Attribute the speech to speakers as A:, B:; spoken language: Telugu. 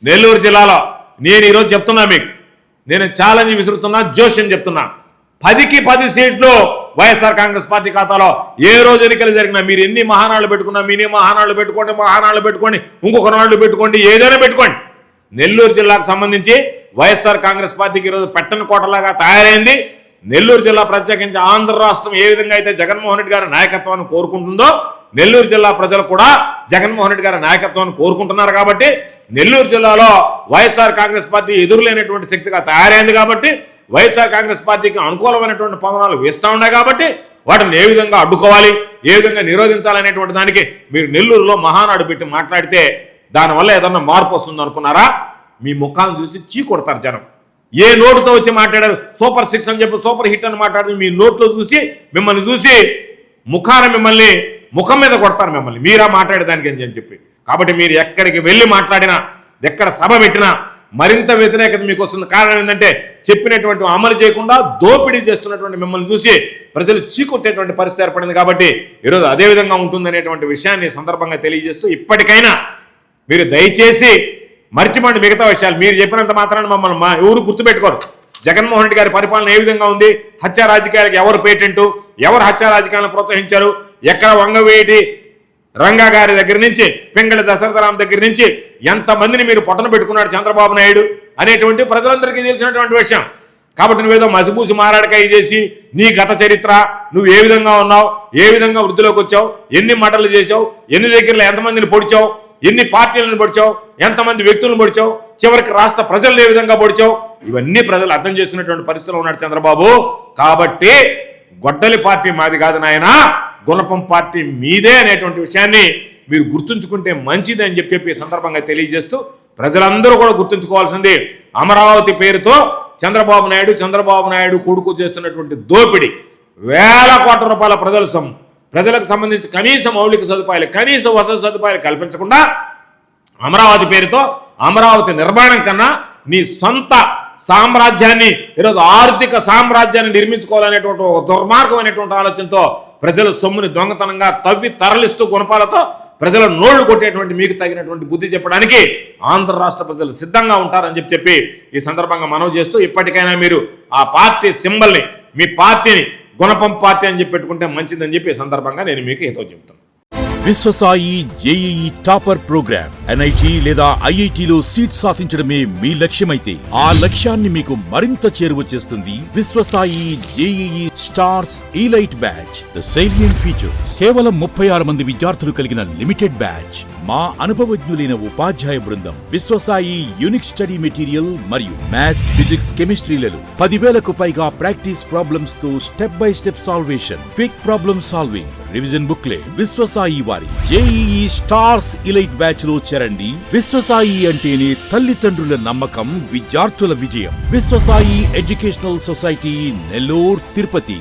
A: నెల్లూరు జిల్లాలో నేను ఈరోజు చెప్తున్నా మీకు, నేను ఛాలెంజ్ విసురుతున్నా, జోష్యం చెప్తున్నా. 10కి 10 సీట్లు వైఎస్ఆర్ కాంగ్రెస్ పార్టీ ఖాతాలో. ఏ రోజు ఎన్నికలు జరిగినా మీరు ఎన్ని మహానాళ్ళు పెట్టుకున్నా, మీనే మహానాళ్ళు పెట్టుకోండి, ఇంకొక నాళ్ళు పెట్టుకోండి, ఏదైనా పెట్టుకోండి. నెల్లూరు జిల్లాకు సంబంధించి వైఎస్ఆర్ కాంగ్రెస్ పార్టీకి ఈరోజు పెట్టని కోటలాగా తయారైంది. నెల్లూరు జిల్లా ప్రత్యేకించి ఆంధ్ర రాష్ట్రం ఏ విధంగా అయితే జగన్మోహన్ రెడ్డి గారి నాయకత్వాన్ని కోరుకుంటుందో, నెల్లూరు జిల్లా ప్రజలు కూడా జగన్మోహన్ రెడ్డి గారి నాయకత్వాన్ని కోరుకుంటున్నారు. కాబట్టి నెల్లూరు జిల్లాలో వైఎస్ఆర్ కాంగ్రెస్ పార్టీ ఎదురులేనటువంటి శక్తిగా తయారైంది. కాబట్టి వైఎస్ఆర్ కాంగ్రెస్ పార్టీకి అనుకూలమైనటువంటి పవనాలు వేస్తూ ఉన్నాయి. కాబట్టి వాటిని ఏ విధంగా అడ్డుకోవాలి, ఏ విధంగా నిరోధించాలనేటువంటి దానికి మీరు నెల్లూరులో మహానాడు పెట్టి మాట్లాడితే దానివల్ల ఏదన్నా మార్పు వస్తుంది అనుకున్నారా? మీ ముఖాన్ని చూసి చీ కొడతారు జనం. ఏ నోటుతో వచ్చి మాట్లాడారు, సూపర్ 6 అని చెప్పి సూపర్ హిట్ అని మాట్లాడి మీ నోట్లో చూసి మిమ్మల్ని చూసి మిమ్మల్ని ముఖం మీద కొడతారు మిమ్మల్ని, మీరా మాట్లాడేదానికి అని చెప్పి. కాబట్టి మీరు ఎక్కడికి వెళ్ళి మాట్లాడినా, ఎక్కడ సభ పెట్టినా మరింత వ్యతిరేకత మీకు వస్తుంది. కారణం ఏంటంటే చెప్పినటువంటి అమలు చేయకుండా దోపిడీ చేస్తున్నటువంటి మిమ్మల్ని చూసి ప్రజలు చీకొట్టేటువంటి పరిస్థితి ఏర్పడింది. కాబట్టి ఈరోజు అదే విధంగా ఉంటుందనేటువంటి విషయాన్ని సందర్భంగా తెలియజేస్తూ, ఇప్పటికైనా మీరు దయచేసి మర్చిపోండి మిగతా విషయాలు. మీరు చెప్పినంత మాత్రాన మమ్మల్ని ఎవరు గుర్తుపెట్టుకోరు. జగన్మోహన్ రెడ్డి గారి పరిపాలన ఏ విధంగా ఉంది, హత్యా రాజకీయాలకు ఎవరు పేటెంటు, ఎవరు హత్యా రాజకీయాలను ప్రోత్సహించారు, ఎక్కడ వంగవేటి రంగా గారి దగ్గర నుంచి పెంగళ దశరథరాం దగ్గర నుంచి ఎంతమందిని మీరు పొట్టన పెట్టుకున్నాడు చంద్రబాబు నాయుడు అనేటువంటి ప్రజలందరికీ తెలిసినటువంటి విషయం. కాబట్టి నువ్వేదో మసిపూసి మారాడకాయ చేసి నీ గత చరిత్ర, నువ్వు ఏ విధంగా ఉన్నావు, ఏ విధంగా వృద్ధిలోకి వచ్చావు, ఎన్ని మటలు చేసావు, ఎన్ని దగ్గరలో ఎంతమందిని పొడిచావు, ఎన్ని పార్టీలను పొడిచావు, ఎంతమంది వ్యక్తులను పొడిచావు, చివరికి రాష్ట్ర ప్రజలను ఏ విధంగా పొడిచావు, ఇవన్నీ ప్రజలు అర్థం చేసుకునేటువంటి పరిస్థితిలో ఉన్నాడు చంద్రబాబు. కాబట్టి గొడ్డలి పార్టీ మాది కాదు నాయనా, గుణపం పార్టీ మీదే అనేటువంటి విషయాన్ని మీరు గుర్తుంచుకుంటే మంచిది అని చెప్పి సందర్భంగా తెలియజేస్తూ, ప్రజలందరూ కూడా గుర్తుంచుకోవాల్సింది అమరావతి పేరుతో చంద్రబాబు నాయుడు కొడుకు చేస్తున్నటువంటి దోపిడీ, వేల కోట్ల రూపాయల ప్రజల సొమ్ము, ప్రజలకు సంబంధించి కనీస మౌలిక సదుపాయాలు, కనీస వసతి సదుపాయాలు కల్పించకుండా అమరావతి పేరుతో అమరావతి నిర్మాణం కన్నా నీ సొంత సామ్రాజ్యాన్ని, ఈరోజు ఆర్థిక సామ్రాజ్యాన్ని నిర్మించుకోవాలనేటువంటి ఒక దుర్మార్గమైనటువంటి ఆలోచనతో ప్రజల సొమ్ముని దొంగతనంగా తవ్వి తరలిస్తూ గుణపాలతో ప్రజల నోళ్లు కొట్టేటువంటి మీకు తగినటువంటి బుద్ధి చెప్పడానికి ఆంధ్ర రాష్ట్ర ప్రజలు సిద్ధంగా ఉంటారని చెప్పి ఈ సందర్భంగా మనవి చేస్తూ, ఇప్పటికైనా మీరు ఆ పార్టీ సింబల్ని, మీ పార్టీని గుణపం పార్టీ అని చెప్పి పెట్టుకుంటే మంచిదని చెప్పి ఈ సందర్భంగా నేను మీకు ఏదో చెబుతాను.
B: Vishwasai JEE topper program NIT లేదా ఐఐటిలో సీట్ సాధించడమే మీ లక్ష్యమైతే ఆ లక్ష్యాన్ని మీకు మరింత చేరువ చేస్తుంది Viswasai JEE stars elite batch. The salient feature కేవలం 36 మంది విద్యార్థులు కలిగిన లిమిటెడ్ బ్యాచ్. మా అనుభవజ్ఞులైన ఉపాధ్యాయ బృందం, విశ్వసాయి యూనిక్ స్టడీ మెటీరియల్ మరియు మ్యాథ్స్, ఫిజిక్స్, కెమిస్ట్రీలలో 10,000కు పైగా ప్రాక్టీస్ ప్రాబ్లమ్స్ తో step by step salvation, quick problem solving, revision booklet. Viswasai వారి జేఈఈ స్టార్స్ ఇలైట్ బ్యాచ్ లో చేరండి. విశ్వసాయి అంటేనే తల్లిదండ్రుల నమ్మకం, విద్యార్థుల విజయం. Viswasai educational society, Nellore, Tirupati.